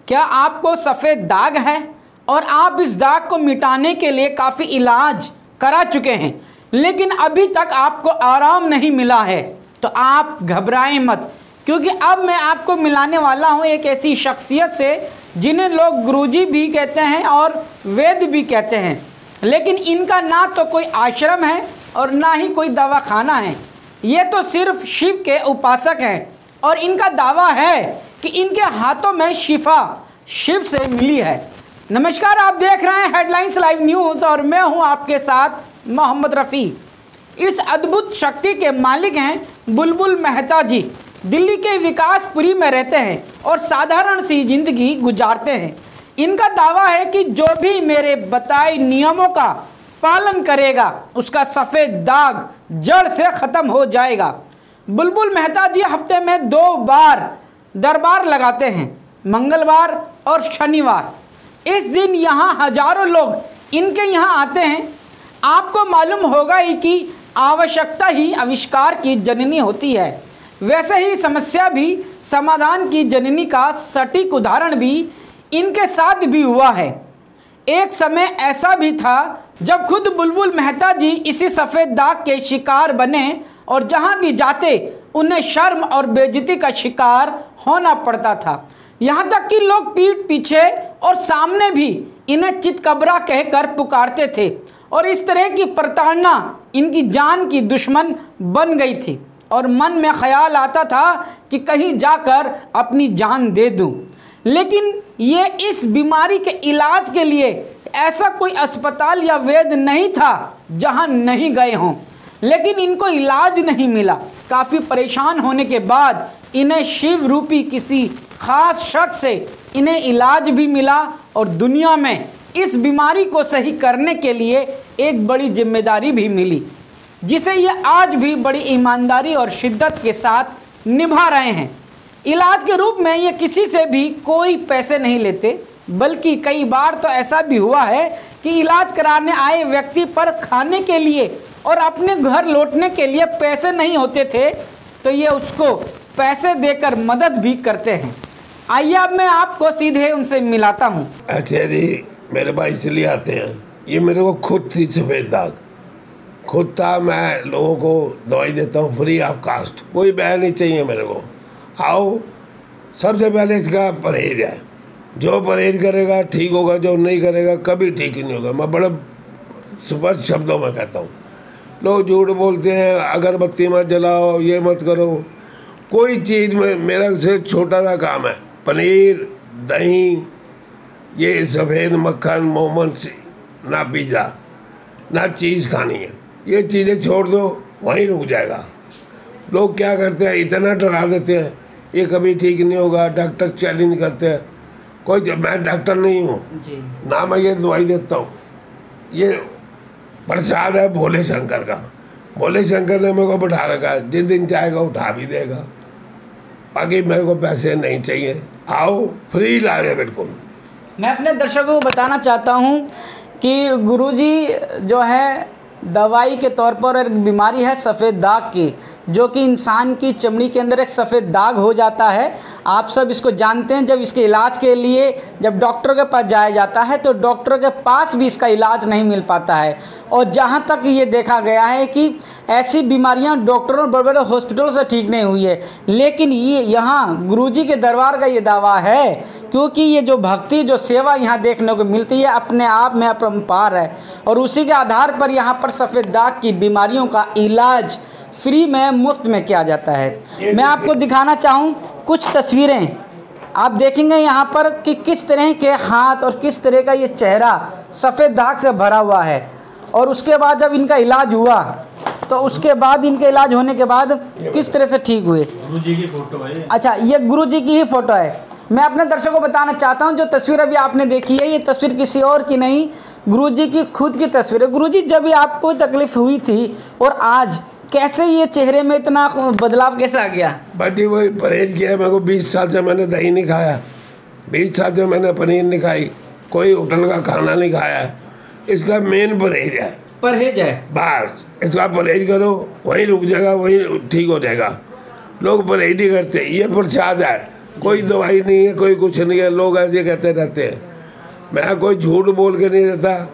क्या आपको सफ़ेद दाग है और आप इस दाग को मिटाने के लिए काफ़ी इलाज करा चुके हैं, लेकिन अभी तक आपको आराम नहीं मिला है? तो आप घबराएं मत, क्योंकि अब मैं आपको मिलाने वाला हूं एक ऐसी शख्सियत से जिन्हें लोग गुरुजी भी कहते हैं और वैद्य भी कहते हैं, लेकिन इनका ना तो कोई आश्रम है और ना ही कोई दवाखाना है। ये तो सिर्फ शिव के उपासक हैं और इनका दावा है कि इनके हाथों में शिफा शिव से मिली है। नमस्कार, आप देख रहे हैं हेडलाइंस लाइव न्यूज़ और मैं हूं आपके साथ मोहम्मद रफ़ी। इस अद्भुत शक्ति के मालिक हैं बुलबुल मेहता जी। दिल्ली के विकासपुरी में रहते हैं और साधारण सी जिंदगी गुजारते हैं। इनका दावा है कि जो भी मेरे बताए नियमों का पालन करेगा उसका सफ़ेद दाग जड़ से ख़त्म हो जाएगा। बुलबुल मेहता जी हफ्ते में 2 बार दरबार लगाते हैं, मंगलवार और शनिवार। इस दिन यहाँ हजारों लोग इनके यहाँ आते हैं। आपको मालूम होगा ही कि आवश्यकता ही आविष्कार की जननी होती है, वैसे ही समस्या भी समाधान की जननी का सटीक उदाहरण भी इनके साथ भी हुआ है। एक समय ऐसा भी था जब खुद बुलबुल मेहता जी इसी सफ़ेद दाग के शिकार बने और जहाँ भी जाते उन्हें शर्म और बेइज्जती का शिकार होना पड़ता था। यहाँ तक कि लोग पीठ पीछे और सामने भी इन्हें चितकबरा कहकर पुकारते थे और इस तरह की प्रताड़ना इनकी जान की दुश्मन बन गई थी और मन में ख्याल आता था कि कहीं जाकर अपनी जान दे दूं। लेकिन ये इस बीमारी के इलाज के लिए ऐसा कोई अस्पताल या वैद्य नहीं था जहां नहीं गए हों, लेकिन इनको इलाज नहीं मिला। काफ़ी परेशान होने के बाद इन्हें शिव रूपी किसी खास शख्स से इन्हें इलाज भी मिला और दुनिया में इस बीमारी को सही करने के लिए एक बड़ी जिम्मेदारी भी मिली, जिसे ये आज भी बड़ी ईमानदारी और शिद्दत के साथ निभा रहे हैं। इलाज के रूप में ये किसी से भी कोई पैसे नहीं लेते, बल्कि कई बार तो ऐसा भी हुआ है कि इलाज कराने आए व्यक्ति पर खाने के लिए और अपने घर लौटने के लिए पैसे नहीं होते थे तो ये उसको पैसे देकर मदद भी करते हैं। आइए अब मैं आपको सीधे उनसे मिलाता हूँ। अच्छा जी, मेरे भाई इसलिए आते हैं, ये मेरे को खुद थी सफ़ेद दाग, खुद था। मैं लोगों को दवाई देता हूँ फ्री ऑफ कास्ट, कोई बैन नहीं चाहिए मेरे को। आओ, सबसे पहले इसका परहेज है। जो परहेज करेगा ठीक होगा, जो नहीं करेगा कभी ठीक नहीं होगा। मैं बड़े स्पष्ट शब्दों में कहता हूँ। लोग झूठ बोलते हैं, अगरबत्ती मत जलाओ, ये मत करो। कोई चीज़ में मेरा से छोटा सा काम है, पनीर, दही, ये सफ़ेद मक्खन, मोमोस, ना पिज़्ज़ा, ना चीज़ खानी है। ये चीज़ें छोड़ दो, वहीं रुक जाएगा। लोग क्या करते हैं, इतना डरा देते हैं ये कभी ठीक नहीं होगा, डॉक्टर चैलेंज करते हैं। मैं डॉक्टर नहीं हूँ ना, मैं ये दवाई देता हूँ। ये प्रसाद है भोले शंकर का। भोले शंकर ने मेरे को बैठा रखा है, जिस दिन चाहेगा उठा भी देगा। बाकी मेरे को पैसे नहीं चाहिए, आओ, फ्री इलाज है बिल्कुल। मैं अपने दर्शकों को बताना चाहता हूँ कि गुरुजी जो है दवाई के तौर पर एक बीमारी है सफ़ेद दाग की, जो कि इंसान की चमड़ी के अंदर एक सफ़ेद दाग हो जाता है। आप सब इसको जानते हैं। जब इसके इलाज के लिए जब डॉक्टर के पास जाया जाता है तो डॉक्टर के पास भी इसका इलाज नहीं मिल पाता है। और जहाँ तक ये देखा गया है कि ऐसी बीमारियाँ डॉक्टरों बड़े बड़े हॉस्पिटलों से ठीक नहीं हुई है, लेकिन ये यहाँ गुरुजी के दरबार का ये दावा है, क्योंकि ये जो भक्ति, जो सेवा यहाँ देखने को मिलती है अपने आप में अपरंपार है और उसी के आधार पर यहाँ पर सफ़ेद दाग की बीमारियों का इलाज फ्री में, मुफ्त में किया जाता है। मैं आपको दिखाना चाहूँ कुछ तस्वीरें। आप देखेंगे यहाँ पर कि किस तरह के हाथ और किस तरह का ये चेहरा सफ़ेद दाग से भरा हुआ है। और उसके बाद जब इनका इलाज हुआ तो उसके बाद इनके इलाज होने के बाद किस तरह से ठीक हुए। गुरुजी की फोटो है। अच्छा, ये गुरुजी की ही फ़ोटो है। मैं अपने दर्शकों को बताना चाहता हूँ, जो तस्वीर अभी आपने देखी है ये तस्वीर किसी और की नहीं, गुरुजी की खुद की तस्वीर है। गुरुजी, जब भी आपको तकलीफ़ हुई थी और आज कैसे ये चेहरे में इतना बदलाव कैसे आ गया? बाकी वही परहेज किया है। मेरे को 20 साल से मैंने दही नहीं खाया, 20 साल से मैंने पनीर नहीं खाई, कोई होटल का खाना नहीं खाया है। इसका मेन परहेज है, परहेज है बस। इसका परहेज करो, वहीं रुक जाएगा, वहीं ठीक हो जाएगा। लोग परहेज नहीं करते। ये प्रसाद है, कोई दवाई नहीं है, कोई कुछ नहीं है, लोग ऐसे कहते रहते हैं। मैं कोई झूठ बोल के नहीं देता,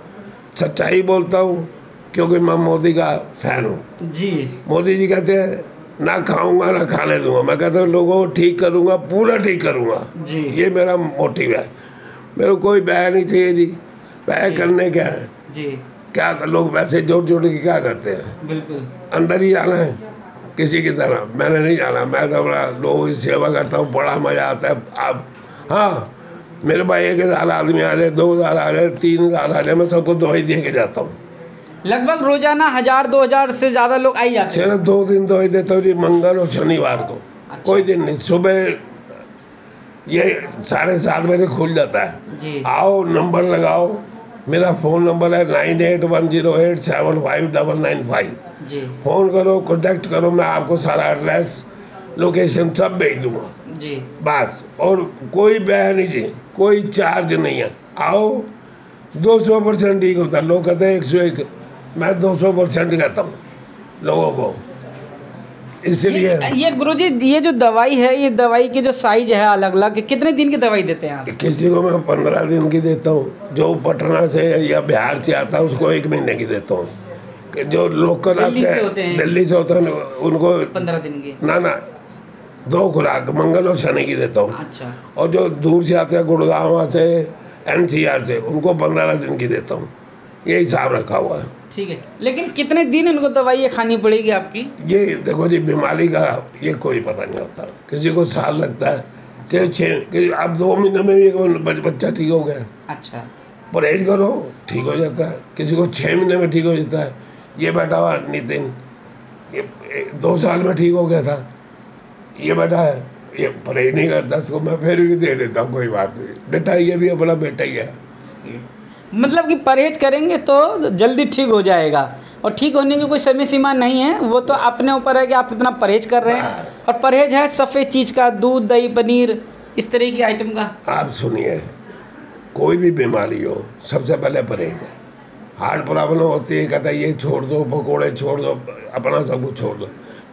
सच्चाई बोलता हूँ, क्योंकि मैं मोदी का फैन हूँ जी। मोदी जी कहते हैं ना खाऊंगा ना खाने दूंगा, मैं कहता हूँ लोगों को ठीक करूँगा, पूरा ठीक करूँगा जी। ये मेरा मोटिव है। मेरे को कोई बैग नहीं चाहिए जी। बैग करने क्या है जी, क्या लोग पैसे जोड़ जोड़ के क्या करते हैं, बिल्कुल अंदर ही जाना है किसी की तरह। मैंने नहीं जाना, मैं तो बड़ा लोगों की सेवा करता हूँ, बड़ा मज़ा आता है। आप हाँ, मेरे भाई 1,000 आदमी आ जाए, 2,000 आ जाए, 3,000 आ जाए, मैं सबको दवाई दे के जाता हूँ। लगभग रोजाना 1000-2000 से ज़्यादा लोग आई जाते हैं। सिर्फ 2 दिन दवाई देता हूँ जी, मंगल और शनिवार को। अच्छा। कोई दिन नहीं, सुबह ये 7:30 बजे खुल जाता है जी। आओ, नंबर लगाओ, मेरा फ़ोन नंबर है 9810875995। जी फ़ोन करो, कॉन्टैक्ट करो, मैं आपको सारा एड्रेस लोकेशन सब भेज दूँगा जी। बस। और कोई बैन नहीं जी, कोई चार्ज नहीं है। आओ, 200% ठीक होता है। लोग कहते हैं 101, मैं 200% कहता हूँ लोगों को। इसलिए ये गुरुजी, ये जो दवाई है, ये दवाई की जो साइज है अलग अलग, कितने दिन की दवाई देते हैं आप? किसी को मैं 15 दिन की देता हूँ, जो पटना से या बिहार से आता है उसको 1 महीने की देता हूँ। कि जो लोकल आते हैं दिल्ली से होते हैं उनको 15 दिन की ना 2 खुराक मंगल और शनि की देता हूँ। अच्छा। और जो दूर से आते हैं गुड़गांव से, NCR से, उनको 15 दिन की देता हूँ। ये हिसाब रखा हुआ है। ठीक है, लेकिन कितने दिन इनको दवाई खानी पड़ेगी आपकी? ये देखो जी, बीमारी का ये कोई पता नहीं होता। किसी को साल लगता है, कि अब 2 महीने में भी एक बच्चा ठीक हो गया। अच्छा। परहेज करो, ठीक हो जाता है। किसी को 6 महीने में ठीक हो जाता है। ये बैठा हुआ नितिन, ये 2 साल में ठीक हो गया था। ये बैठा है, ये परहेज नहीं करता, उसको मैं फिर भी दे देता हूँ, कोई बात नहीं। बेटा ये भी अपना बेटा ही है। मतलब कि परहेज करेंगे तो जल्दी ठीक हो जाएगा, और ठीक होने की कोई समय सीमा नहीं है। वो तो अपने ऊपर है कि आप कितना परहेज कर रहे हैं। और परहेज है सफ़ेद चीज़ का, दूध, दही, पनीर, इस तरह की आइटम का। आप सुनिए, कोई भी बीमारी हो, सबसे पहले परहेज है। हार्ट प्रॉब्लम होती है, कहता है ये छोड़ दो, पकौड़े छोड़ दो, अपना सब कुछ छोड़ दो।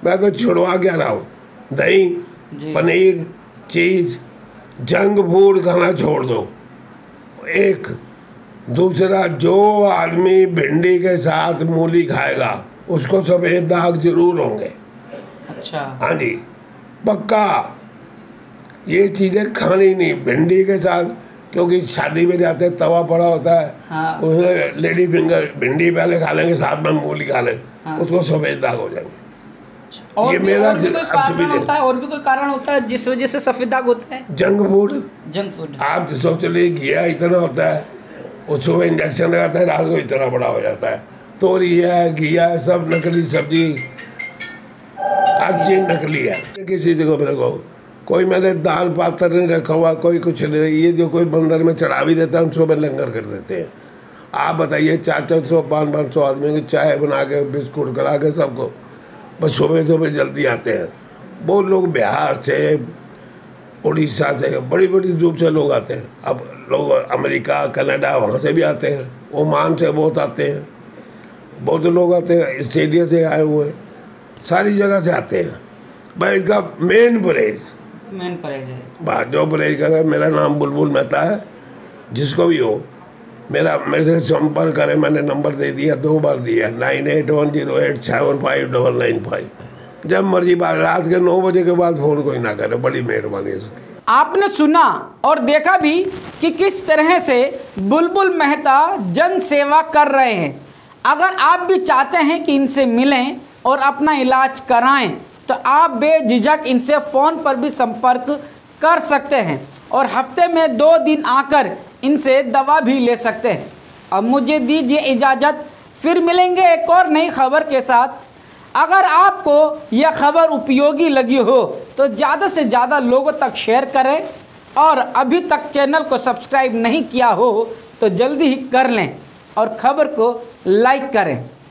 मैं तो छुड़वा क्या रहा हूँ, दही, पनीर, चीज़, जंक फूड खाना छोड़ दो। एक दूसरा, जो आदमी भिंडी के साथ मूली खाएगा उसको सफ़ेद दाग जरूर होंगे। अच्छा। हाँ जी, पक्का। ये चीज़ें खानी नहीं भिंडी के साथ, क्योंकि शादी में जाते तवा पड़ा होता है। हाँ। उसमें लेडी फिंगर, भिंडी पहले खा लेंगे, साथ में मूली खा लेंगे। हाँ। उसको सफ़ेद दाग हो जाएंगे। और ये भी, मेरा और भी कोई कारण होता है? और भी कोई कारण होता है जिस वजह से सफ़ेद दाग होता है? Junk food. Junk food. आप सोच लीजिए, घिया इतना होता है, उस सुबह इंजेक्शन लगाता है, रात को इतना बड़ा हो जाता है। तोरी है, घिया है, सब नकली सब्जी, हर चीज़ नकली है। किसी को मेरे को कोई, मैंने दाल पात्र नहीं रखा हुआ, कोई कुछ नहीं। ये जो कोई मंदिर में चढ़ा भी देता है, हम सुबह लंगर कर देते हैं। आप बताइए, 400 500 आदमी की चाय बना के, बिस्कुट खिला के सबको, बस सुबह सुबह जल्दी आते हैं। बहुत लोग बिहार से, उड़ीसा से, बड़ी बड़ी दूर से लोग आते हैं। अब लोग अमेरिका, कनाडा, वहाँ से भी आते हैं, ओमान से बहुत आते हैं, बहुत लोग आते हैं, ऑस्ट्रेलिया से आए हुए हैं, सारी जगह से आते हैं। भाई इसका मेन परहेज है। बात जो परहेज करे, मेरा नाम बुलबुल मेहता है। जिसको भी हो, मेरे से संपर्क करें। मैंने नंबर दे दिया, 2 बार दिया, 9810875995। जब मर्जी बात, रात के 9 बजे के बाद फ़ोन कोई ना करे, बड़ी मेहरबानी उसकी। आपने सुना और देखा भी कि किस तरह से बुलबुल मेहता जन सेवा कर रहे हैं। अगर आप भी चाहते हैं कि इनसे मिलें और अपना इलाज कराएं, तो आप बेझिझक इनसे फ़ोन पर भी संपर्क कर सकते हैं और हफ्ते में 2 दिन आकर इनसे दवा भी ले सकते हैं। अब मुझे दीजिए इजाज़त, फिर मिलेंगे एक और नई खबर के साथ। अगर आपको यह खबर उपयोगी लगी हो तो ज़्यादा से ज़्यादा लोगों तक शेयर करें, और अभी तक चैनल को सब्सक्राइब नहीं किया हो तो जल्दी ही कर लें और खबर को लाइक करें।